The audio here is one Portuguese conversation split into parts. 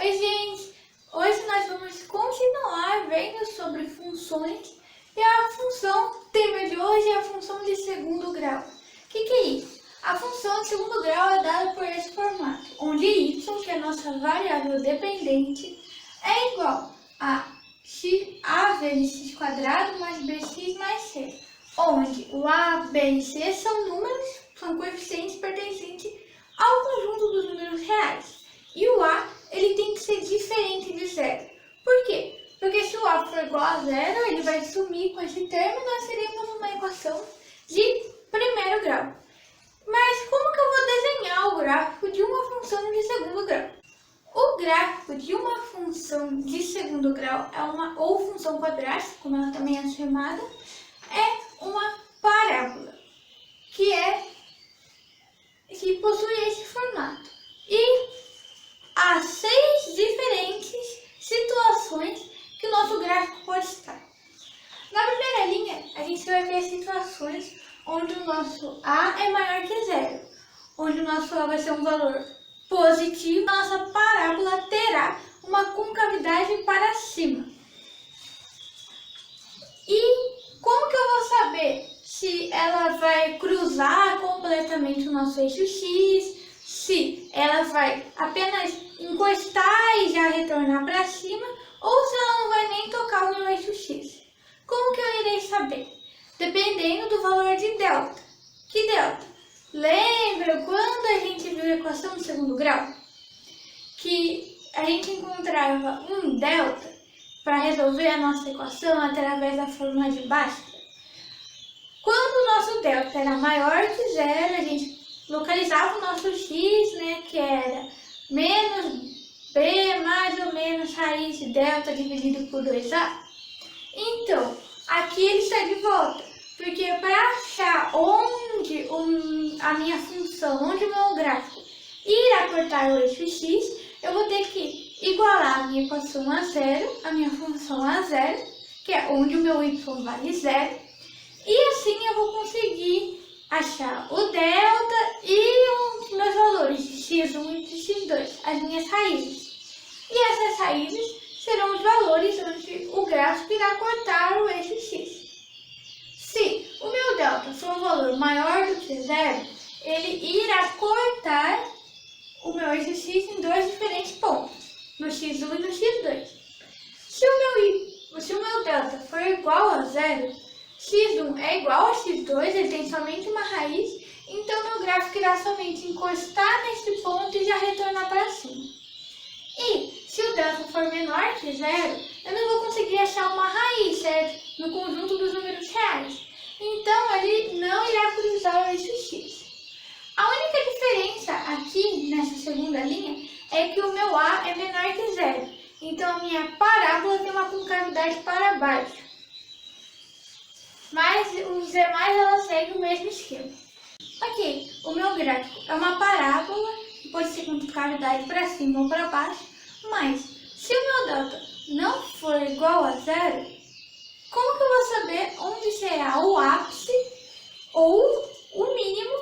Oi, gente! Hoje nós vamos continuar vendo sobre funções e a função, o tema de hoje é a função de segundo grau. O que é isso? A função de segundo grau é dada por esse formato, onde y, que é a nossa variável dependente, é igual a vezes x quadrado mais bx mais c, onde o a, b e c são números, são coeficientes pertencentes ao conjunto dos números reais. E o a, ele tem que ser diferente de zero. Por quê? Porque se o a for igual a zero, ele vai sumir com esse termo e nós teremos uma equação de primeiro grau. Mas como que eu vou desenhar o gráfico de uma função de segundo grau? O gráfico de uma função de segundo grau é ou função quadrática, como ela também é chamada, é uma parábola, que possui esse formato. E há 6 diferentes situações que o nosso gráfico pode estar. Na primeira linha, a gente vai ver situações onde o nosso a é maior que zero, onde o nosso a vai ser um valor positivo, a nossa parábola terá uma concavidade para cima. E como que eu vou saber se ela vai cruzar completamente o nosso eixo x, se ela vai apenas encostar e já retornar para cima, ou se ela não vai nem tocar o meu eixo x? Como que eu irei saber? Dependendo do valor de delta. Que delta? Lembra quando a gente viu a equação do segundo grau? Que a gente encontrava um delta para resolver a nossa equação através da fórmula de Bhaskara. Quando o nosso delta era maior que zero, a gente localizava o nosso x, que era menos b mais ou menos raiz de delta dividido por 2a. Então, aqui ele está de volta, porque para achar onde a minha função, onde o meu gráfico irá cortar o eixo x, eu vou ter que igualar a minha equação a zero, a minha função a zero, que é onde o meu y vale zero, e assim eu vou conseguir achar o delta e os meus valores de x1 e de x2, as minhas raízes. E essas raízes serão os valores onde o gráfico irá cortar o eixo x. Se o meu delta for um valor maior do que zero, ele irá cortar o meu eixo x em dois diferentes pontos, no x1 e no x2. Se o meu delta for igual a zero, x1 é igual a x2, ele tem somente uma raiz, então meu gráfico irá somente encostar nesse ponto e já retornar para cima. E se o delta for menor que zero, eu não vou conseguir achar uma raiz, certo? No conjunto dos números reais. Então ele não irá cruzar o eixo x. A única diferença aqui nessa segunda linha é que o meu a é menor que zero. Então a minha parábola tem uma concavidade para baixo. Mas os demais elas seguem o mesmo esquema. Ok, o meu gráfico é uma parábola, que pode ser com concavidade para cima ou para baixo, mas se o meu delta não for igual a zero, como que eu vou saber onde será o ápice ou o mínimo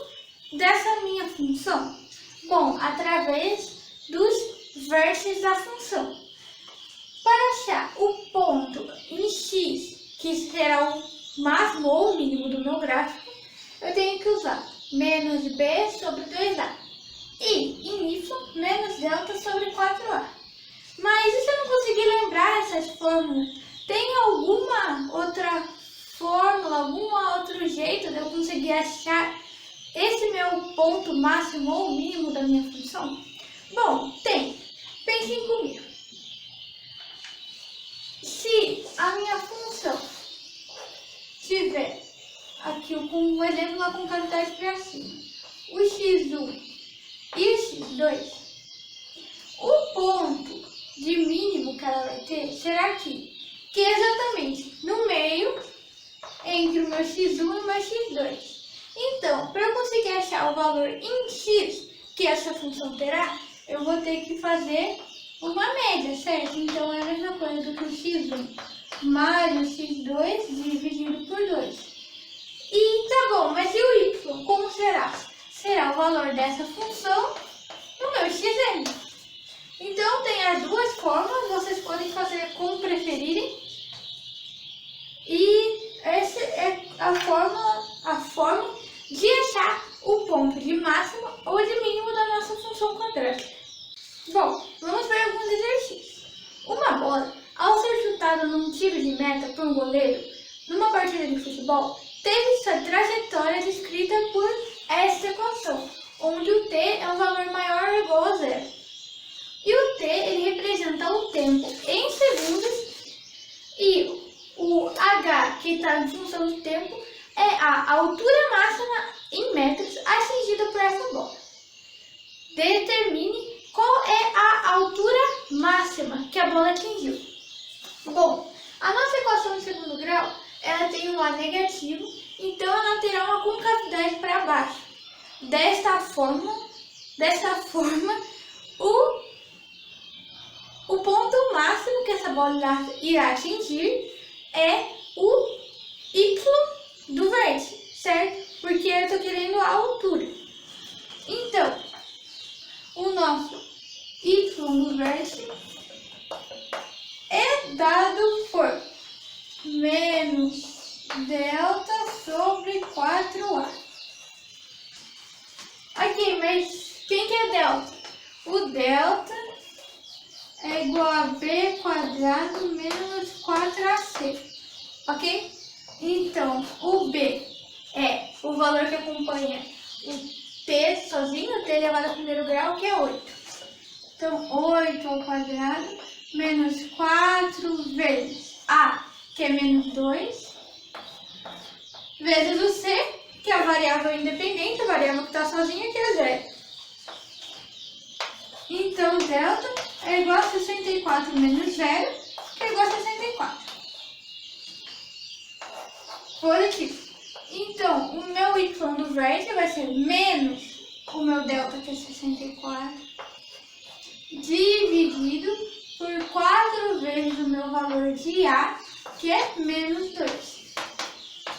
dessa minha função? Bom, através dos vértices da função. Para achar o ponto em x, que será o máximo ou o mínimo do meu gráfico, eu tenho que usar menos b sobre 2a. E em y, menos delta sobre 4a. Mas e se eu não conseguir lembrar essas fórmulas? Tem alguma outra fórmula, algum outro jeito de eu conseguir achar esse meu ponto máximo ou mínimo da minha função? Bom, tem. Pensem comigo. Se a minha função tiver aqui com o exemplo da concavidade para cima, o x1 e o x2, o ponto de mínimo que ela vai ter será aqui, que é exatamente no meio entre o meu x1 e o meu x2. Então, para eu conseguir achar o valor em x que essa função terá, eu vou ter que fazer uma média, certo? Então é a mesma coisa do que o x1 mais o x2 dividido por 2. E tá bom, mas e o y? Como será? Será o valor dessa função no meu xn. Então tem as duas formas, vocês podem fazer como preferirem. E essa é a forma de achar o ponto de máximo ou de mínimo da nossa função quadrática. Bom, vamos ver alguns exercícios. Uma bola, ao ser chutada num tiro de meta por um goleiro, numa partida de futebol, teve sua trajetória descrita por esta equação, onde o t é um valor maior ou igual a zero. E o t ele representa o tempo em segundos e o h, que está em função do tempo, é a altura máxima em metros atingida por essa bola. Determine qual é a altura máxima que a bola atingiu. Bom, a nossa equação de segundo grau, ela tem um a negativo, então ela terá uma concavidade para baixo. Desta forma, o ponto máximo que essa bola irá atingir é o y do vértice, certo? Porque eu estou querendo a altura. Então, o nosso y do vértice é dado por menos delta sobre 4a. Ok, mas quem que é delta? O delta é igual a b quadrado menos 4ac, ok? Então, o b é o valor que acompanha o t sozinho, o t elevado ao primeiro grau, que é 8. Então, 8 ao quadrado menos 4 vezes a, que é menos 2, vezes o c, que é a variável independente, a variável que está sozinha, que é 0. Então, delta é igual a 64 menos 0, que é igual a 64. Positivo. Então, o meu y do vértice vai ser menos o meu delta, que é 64, dividido por 4 vezes o meu valor de a, que é menos 2.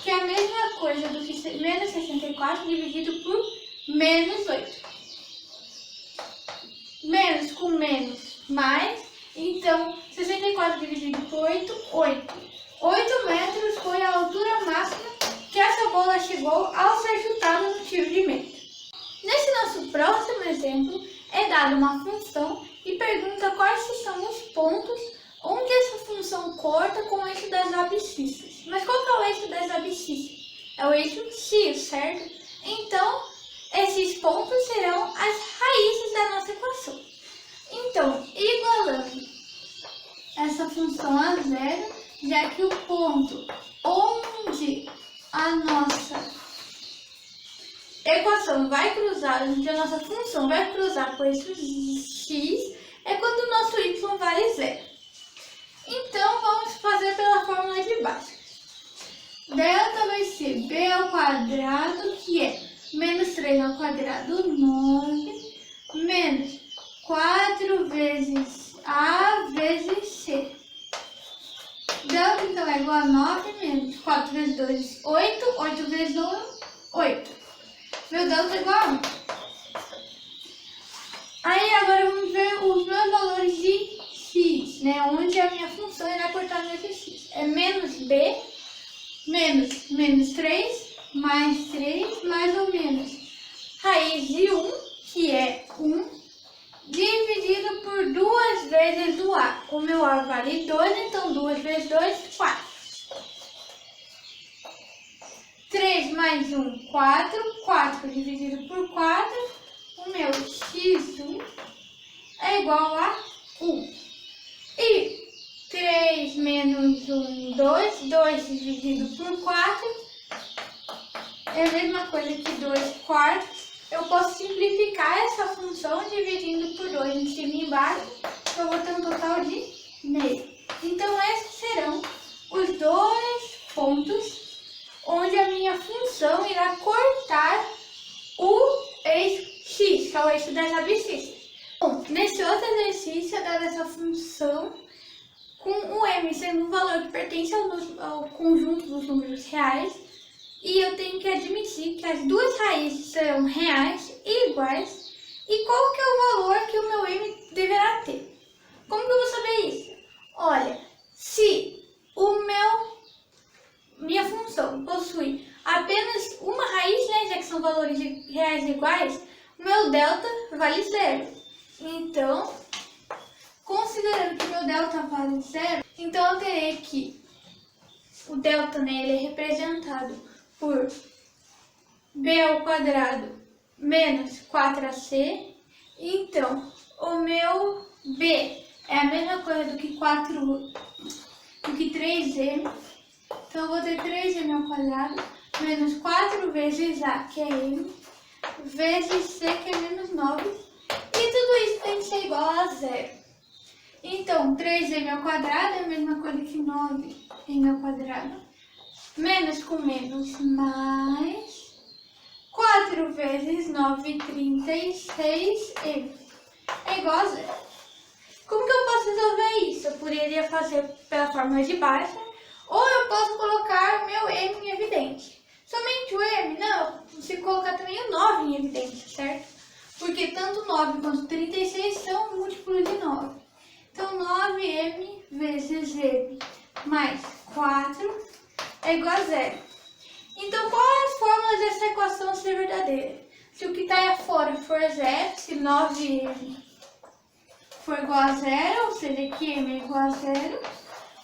Que é a mesma coisa do que menos 64 dividido por menos 8. Menos com menos, mais. Então, 64 dividido por 8, 8. 8 metros foi a altura máxima que essa bola chegou ao ser chutada no tiro de meta. Nesse nosso próximo exemplo, é dada uma função e pergunta quais são os pontos onde essa função corta com o eixo das abscissas. Mas qual que é o eixo das abscissas? É o eixo x, certo? Então, esses pontos serão as raízes da nossa equação. Então, igualando essa função a zero, já que o ponto onde a nossa equação vai cruzar, onde a nossa função vai cruzar com esse x, é quando o nosso y vale zero. Então, vamos fazer pela fórmula de baixo. Delta vai ser b ao quadrado, que é menos 3 ao quadrado, 9, menos 4 vezes a vezes c. Delta, então, é igual a 9 menos 4 vezes 2, 8. 8 vezes 1, 8. Meu delta é igual a 1. Aí, agora vamos ver os meus valores de x, né? Onde a minha função irá cortar nesse x. É menos b, menos 3, mais 3, mais ou menos raiz de 1, que é 1, dividido por 2 vezes o a. O meu a vale 2, então 2 vezes 2, 4. 3 mais 1, 4. 4 dividido por 4. O meu x1 é igual a 1. E 3 menos 1, 2. 2 dividido por 4 é a mesma coisa que 2 quartos. Eu posso simplificar essa função dividindo por 2 em cima e embaixo. Eu vou ter um total de meio. Então, esses serão os dois pontos onde a minha função irá cortar o eixo x, que é o eixo das abscissas. Bom, nesse outro exercício, é dada essa função com o m sendo um valor que pertence ao conjunto dos números reais, e eu tenho que admitir que as duas raízes serão reais e iguais. E qual que é o valor que o meu m deverá ter. Como que eu vou saber isso? Olha, se minha função possui apenas uma raiz, né, já que são valores reais iguais, o meu delta vale 0. Então, considerando que meu delta vale 0, então eu terei que o delta, né, ele é representado por b ao quadrado menos 4ac. Então, o meu b é a mesma coisa do que 3m. Então, eu vou ter 3m ao quadrado menos 4 vezes a, que é m, vezes c, que é menos 9. E tudo isso tem que ser igual a 0. Então, 3m ao quadrado é a mesma coisa que 9m ao quadrado. Menos com menos, mais 4 vezes 9, 36m. É igual a 0. Como que eu posso resolver isso? Eu poderia fazer pela fórmula de baixa, ou eu posso colocar o meu m em evidência. Somente o m? Não, eu consigo colocar também o 9 em evidência, certo? Porque tanto 9 quanto 36 são múltiplos de 9. Então, 9m vezes m mais 4 é igual a 0. Então, qual é as fórmulas dessa equação ser verdadeira? Se o que está fora for 0, se 9m for igual a 0, ou seja, que m é igual a 0,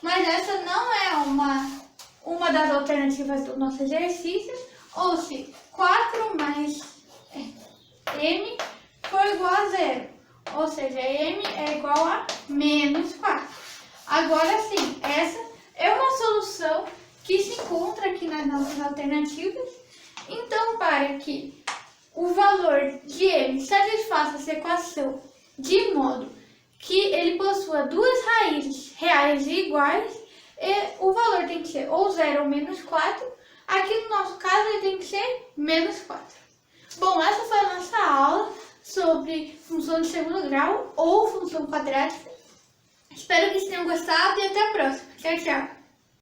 mas essa não é uma das alternativas do nosso exercício, ou se 4 mais m for igual a 0, ou seja, m é igual a menos 4. Agora sim, essa é uma solução que se encontra aqui nas nossas alternativas. Então, para que o valor de m satisfaça essa equação de modo que ele possua duas raízes reais e iguais, o valor tem que ser ou 0 ou menos 4. Aqui no nosso caso ele tem que ser menos 4. Bom, essa foi a nossa aula sobre função de segundo grau ou função quadrática. Espero que vocês tenham gostado e até a próxima. Tchau, tchau!